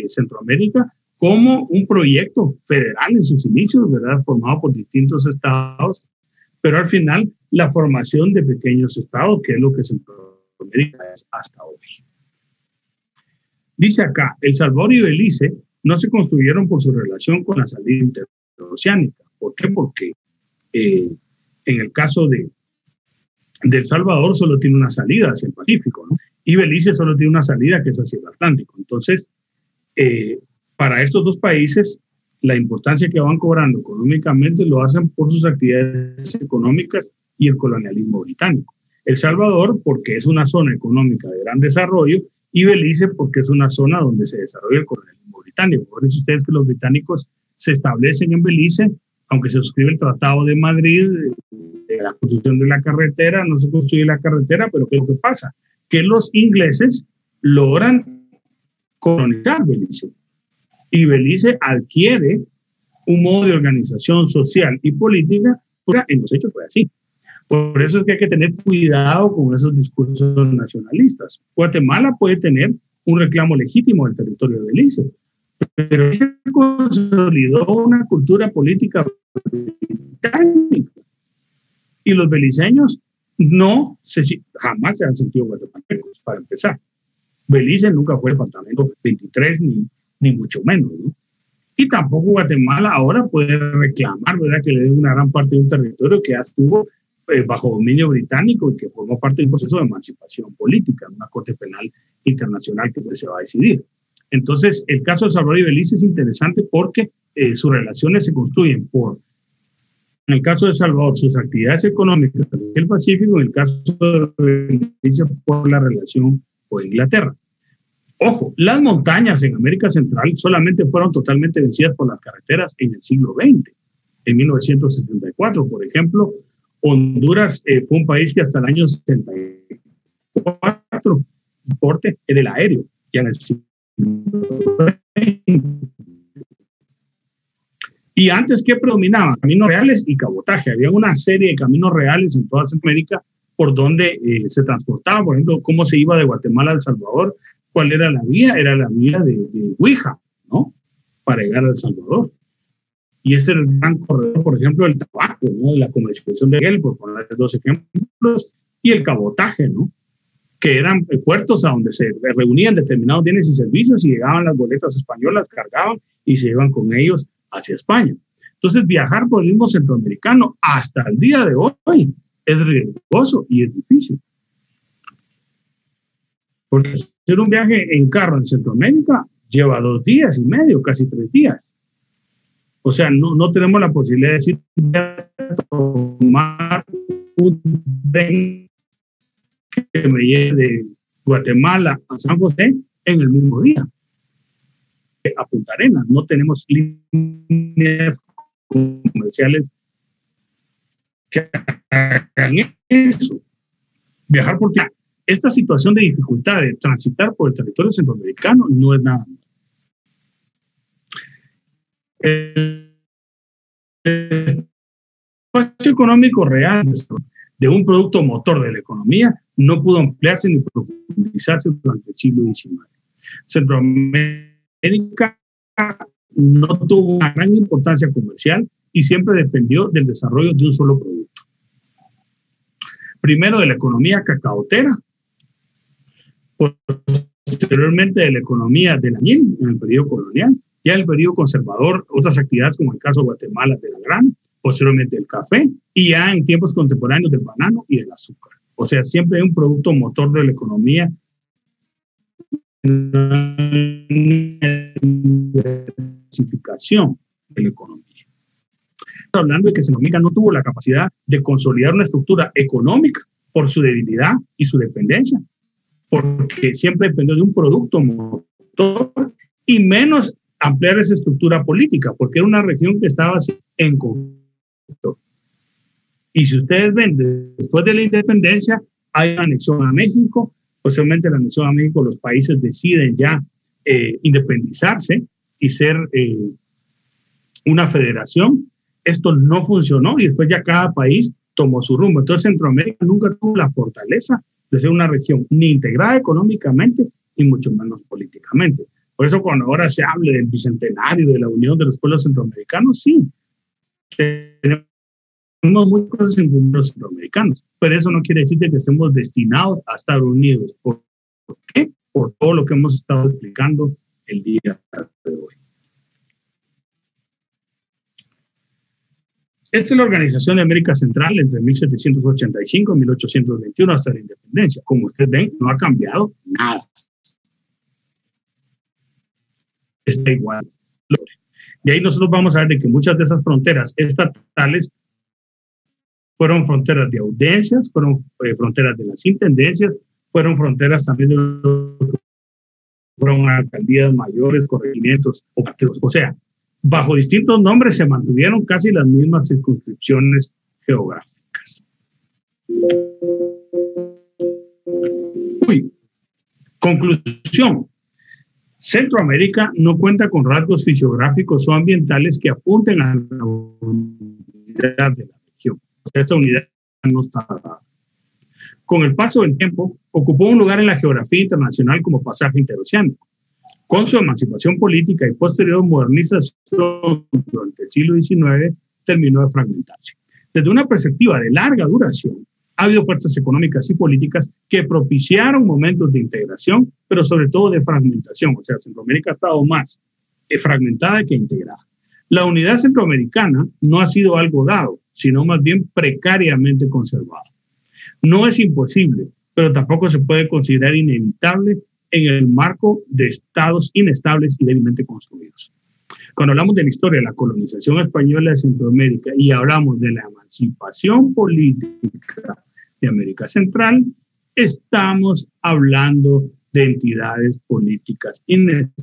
Centroamérica como un proyecto federal en sus inicios, ¿verdad?, formado por distintos estados, pero al final la formación de pequeños estados, que es lo que Centroamérica es hasta hoy. Dice acá, El Salvador y Belice no se construyeron por su relación con la salida interoceánica. ¿Por qué? Porque en el caso de El Salvador solo tiene una salida hacia el Pacífico, ¿no? Y Belice solo tiene una salida que es hacia el Atlántico. Entonces, para estos dos países, la importancia que van cobrando económicamente lo hacen por sus actividades económicas y el colonialismo británico. El Salvador, porque es una zona económica de gran desarrollo, y Belice, porque es una zona donde se desarrolla el colonialismo británico. Por eso ustedes que los británicos se establecen en Belice, aunque se suscribe el Tratado de Madrid, de la construcción de la carretera, no se construye la carretera, pero ¿qué es lo que pasa? Que los ingleses logran colonizar Belice. Y Belice adquiere un modo de organización social y política, porque en los hechos fue así. Por eso es que hay que tener cuidado con esos discursos nacionalistas. Guatemala puede tener un reclamo legítimo del territorio de Belice, pero se consolidó una cultura política británica. Y los beliceños jamás se han sentido guatemaltecos, para empezar. Belice nunca fue el departamento 23, ni mucho menos, ¿no? Y tampoco Guatemala ahora puede reclamar, ¿verdad?, que le den una gran parte de un territorio que ya estuvo bajo dominio británico y que formó parte de un proceso de emancipación política, una corte penal internacional que pues se va a decidir. Entonces, el caso de Salvador y Belice es interesante porque sus relaciones se construyen en el caso de Salvador, sus actividades económicas del Pacífico, en el caso de Belice, por la relación con Inglaterra. Ojo, las montañas en América Central solamente fueron totalmente vencidas por las carreteras en el siglo XX. En 1964, por ejemplo, Honduras fue un país que hasta el año 74 el transporte era el aéreo, ya en el siglo XX. Y antes, ¿qué predominaban? Caminos reales y cabotaje. Había una serie de caminos reales en toda Centroamérica por donde se transportaba, por ejemplo, cómo se iba de Guatemala a El Salvador. ¿Cuál era la vía? Era la vía de Huija, ¿no? Para llegar a El Salvador. Y ese era el gran corredor, por ejemplo, del tabaco, ¿no? La comercialización de él, por poner dos ejemplos, y el cabotaje, ¿no? Que eran puertos a donde se reunían determinados bienes y servicios y llegaban las boletas españolas, cargaban y se iban con ellos hacia España. Entonces, viajar por el mismo centroamericano hasta el día de hoy es riesgoso y es difícil. Porque hacer un viaje en carro en Centroamérica lleva 2 días y medio, casi 3 días. O sea, no tenemos la posibilidad de decir tomar un tren que me lleve de Guatemala a San José en el mismo día. A Punta Arenas no tenemos líneas comerciales que hagan eso. Viajar por tierra. Esta situación de dificultad de transitar por el territorio centroamericano no es nada. El espacio económico real de un producto motor de la economía no pudo ampliarse ni profundizarse durante el siglo XIX. Centroamérica no tuvo una gran importancia comercial y siempre dependió del desarrollo de un solo producto. Primero de la economía cacaotera, posteriormente de la economía del añil en el periodo colonial, ya en el periodo conservador, otras actividades como el caso de Guatemala de la grana, posteriormente el café y ya en tiempos contemporáneos del banano y del azúcar. O sea, siempre hay un producto motor de la economía. Diversificación de la economía. Estamos hablando de que Centroamérica no tuvo la capacidad de consolidar una estructura económica por su debilidad y su dependencia, porque siempre dependió de un producto motor y menos ampliar esa estructura política, porque era una región que estaba en conflicto. Y si ustedes ven, después de la independencia hay una anexión a México, posiblemente la anexión a México los países deciden ya independizarse y ser una federación. Esto no funcionó y después ya cada país tomó su rumbo. Entonces Centroamérica nunca tuvo la fortaleza de ser una región ni integrada económicamente y mucho menos políticamente. Por eso cuando ahora se hable del bicentenario, de la unión de los pueblos centroamericanos, sí, tenemos muchas cosas en común los centroamericanos, pero eso no quiere decir que estemos destinados a estar unidos. ¿Por qué? Por todo lo que hemos estado explicando el día de hoy. Esta es la Organización de América Central entre 1785 y 1821 hasta la independencia. Como ustedes ven, no ha cambiado nada. está igual. De ahí nosotros vamos a ver de que muchas de esas fronteras estatales fueron fronteras de audiencias, fueron fronteras de las intendencias, fueron fronteras también de fueron alcaldías mayores, corregimientos o partidos. O sea, bajo distintos nombres se mantuvieron casi las mismas circunscripciones geográficas. Conclusión. Centroamérica no cuenta con rasgos fisiográficos o ambientales que apunten a la unidad de la región. O sea, esa unidad no está dada. Con el paso del tiempo, ocupó un lugar en la geografía internacional como pasaje interoceánico. Con su emancipación política y posterior modernización durante el siglo XIX, terminó de fragmentarse. Desde una perspectiva de larga duración, ha habido fuerzas económicas y políticas que propiciaron momentos de integración, pero sobre todo de fragmentación. O sea, Centroamérica ha estado más fragmentada que integrada. La unidad centroamericana no ha sido algo dado, sino más bien precariamente conservado. No es imposible, pero tampoco se puede considerar inevitable en el marco de estados inestables y débilmente construidos. Cuando hablamos de la historia de la colonización española de Centroamérica y hablamos de la emancipación política de América Central, estamos hablando de entidades políticas inestables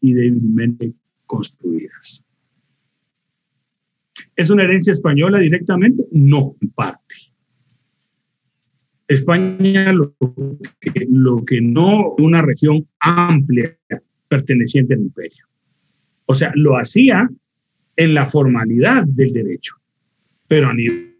y débilmente construidas. ¿Es una herencia española directamente? No, en parte. España lo que no, una región amplia perteneciente al imperio. O sea, lo hacía en la formalidad del derecho, pero a nivel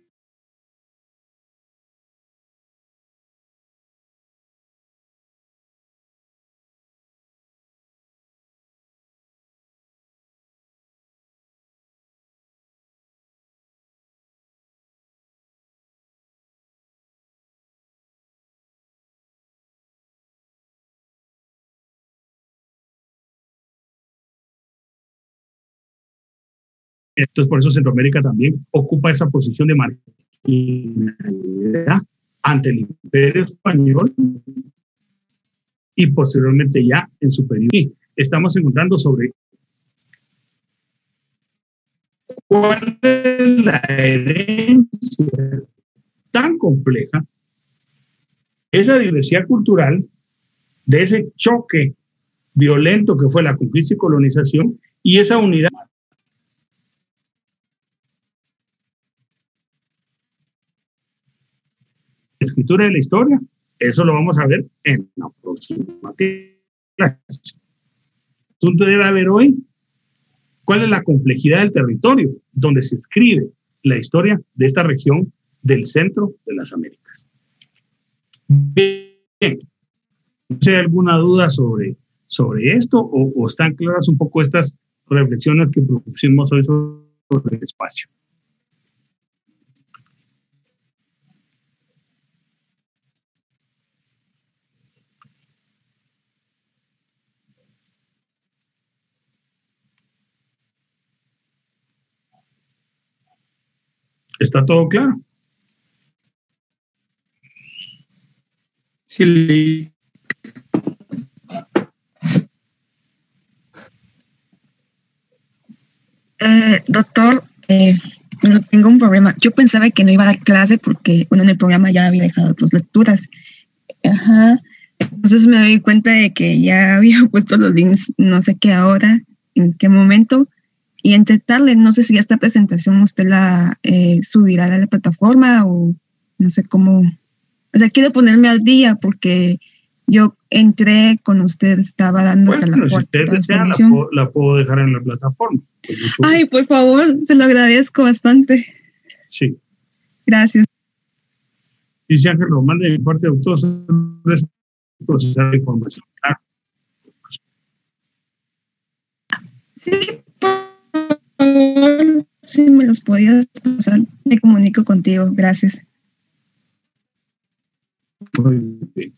entonces, por eso Centroamérica también ocupa esa posición de marginalidad ante el imperio español y posteriormente ya en su periodo. Y estamos encontrando sobre cuál es la herencia tan compleja, esa diversidad cultural, de ese choque violento que fue la conquista y colonización y esa unidad. Escritura de la historia, eso lo vamos a ver en la próxima clase. El asunto era ver hoy cuál es la complejidad del territorio donde se escribe la historia de esta región del centro de las Américas. Bien, ¿no hay alguna duda sobre esto o están claras un poco estas reflexiones que propusimos hoy sobre el espacio? ¿Está todo claro? Sí. Doctor, bueno, tengo un problema. Yo pensaba que no iba a dar clase porque, bueno, en el programa ya había dejado 2 lecturas. Ajá. Entonces me doy cuenta de que ya había puesto los links, no sé qué ahora, en qué momento. Y intentarle, no sé si esta presentación usted la subirá a la plataforma o no sé cómo. O sea, quiero ponerme al día porque yo entré con usted, estaba dando hasta la cuarta. Si usted desea, la puedo dejar en la plataforma. Ay, por favor, se lo agradezco bastante. Sí. Gracias. Dice Ángel Román, de mi parte, doctor, es procesar la información. Claro. Sí, por favor, si me los podías pasar, me comunico contigo. Gracias. Muy bien.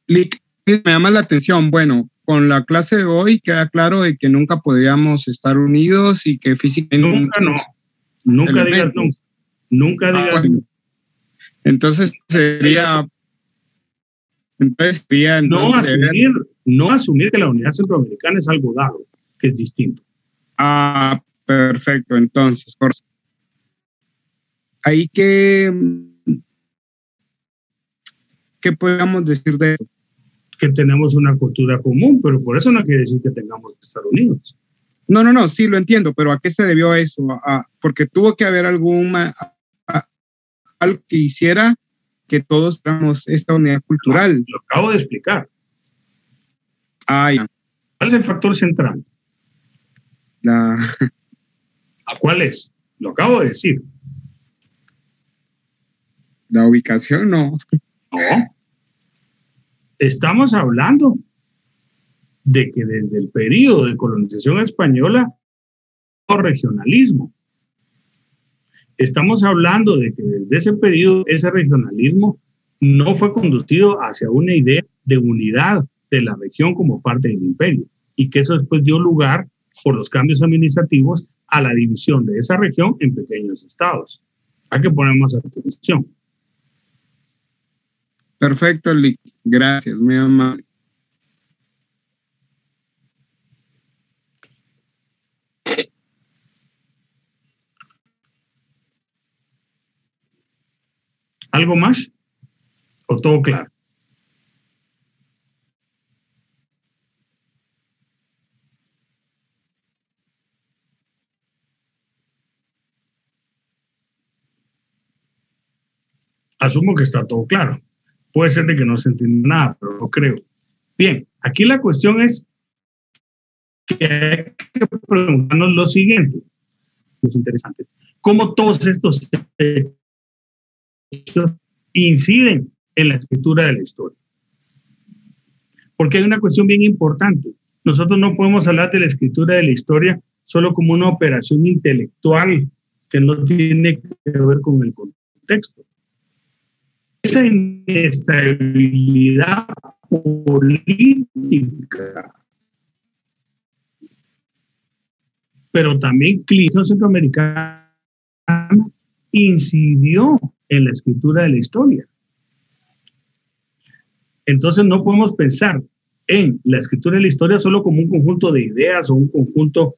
Lick, me llama la atención. Bueno, con la clase de hoy queda claro de que nunca podríamos estar unidos y que físicamente... Nunca no. Nunca digas nunca. Nunca digas bueno. Entonces sería Entonces, sería no asumir que la unidad centroamericana es algo dado, que es distinto. Ah, perfecto. Entonces, ahí ¿qué podríamos decir de eso? Que tenemos una cultura común, pero por eso no quiere decir que tengamos que estar unidos. No, sí lo entiendo, pero ¿a qué se debió eso? Porque tuvo que haber algo que hiciera que todos tengamos esta unidad cultural. Lo acabo de explicar. Ya. ¿Cuál es el factor central? ¿Cuál es? Lo acabo de decir. La ubicación, no. No. Estamos hablando de que desde el periodo de colonización española, regionalismo. Estamos hablando de que desde ese periodo, ese regionalismo no fue conducido hacia una idea de unidad de la región como parte del imperio, y que eso después dio lugar, por los cambios administrativos, a la división de esa región en pequeños estados. Hay que poner más atención. Perfecto, Lick. Gracias, muy amable. ¿Algo más? ¿O todo claro? Asumo que está todo claro. Puede ser de que no se entienda nada, pero no creo. Bien, aquí la cuestión es que hay que preguntarnos lo siguiente, lo interesante. ¿Cómo todos estos hechos inciden en la escritura de la historia? Porque hay una cuestión bien importante. Nosotros no podemos hablar de la escritura de la historia solo como una operación intelectual que no tiene que ver con el contexto. Esa inestabilidad política, pero también la centroamericana incidió en la escritura de la historia. Entonces no podemos pensar en la escritura de la historia solo como un conjunto de ideas o un conjunto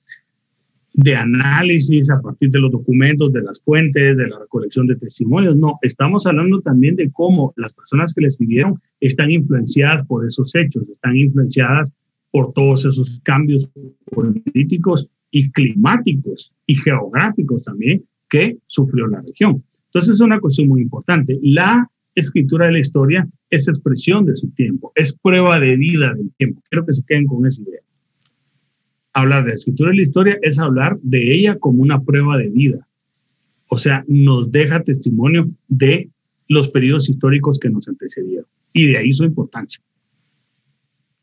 de análisis a partir de los documentos, de las fuentes, de la recolección de testimonios. No, estamos hablando también de cómo las personas que le escribieron están influenciadas por esos hechos, están influenciadas por todos esos cambios políticos y climáticos y geográficos también que sufrió la región. Entonces es una cuestión muy importante. La escritura de la historia es expresión de su tiempo, es prueba de vida del tiempo. Quiero que se queden con esa idea. Hablar de la escritura de la historia es hablar de ella como una prueba de vida. O sea, nos deja testimonio de los periodos históricos que nos antecedieron. Y de ahí su importancia.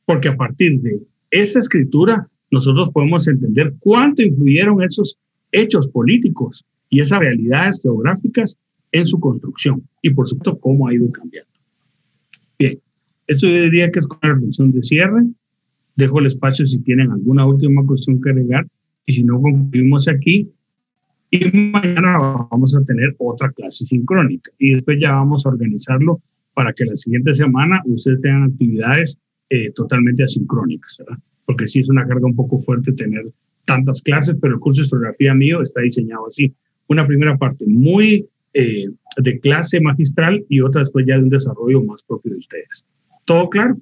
Porque a partir de esa escritura, nosotros podemos entender cuánto influyeron esos hechos políticos y esas realidades geográficas en su construcción. Y por supuesto, cómo ha ido cambiando. Bien, esto yo diría que es con la reflexión de cierre. Dejo el espacio si tienen alguna última cuestión que agregar y si no, concluimos aquí y mañana vamos a tener otra clase sincrónica y después ya vamos a organizarlo para que la siguiente semana ustedes tengan actividades totalmente asincrónicas, ¿verdad? Porque sí es una carga un poco fuerte tener tantas clases, pero el curso de historiografía mío está diseñado así. Una primera parte muy de clase magistral y otra después ya de un desarrollo más propio de ustedes. ¿Todo claro?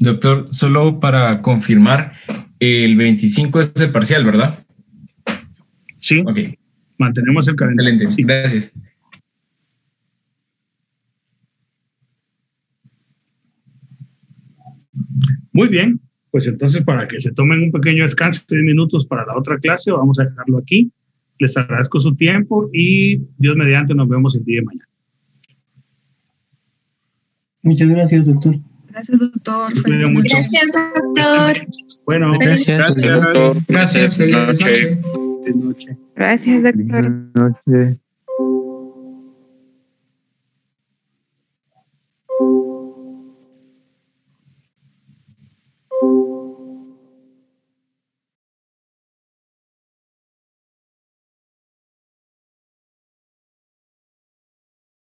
Doctor, solo para confirmar, el 25 es el parcial, ¿verdad? Sí, okay. Mantenemos el calendario. Excelente, sí. Gracias. Muy bien, pues entonces para que se tomen un pequeño descanso, 3 minutos para la otra clase, vamos a dejarlo aquí. Les agradezco su tiempo y Dios mediante nos vemos el día de mañana. Muchas gracias, doctor. Gracias, doctor. Gracias, doctor. Bueno, Gracias, doctor. Gracias, feliz noche. Buenas noches. Gracias, doctor. Buenas noches.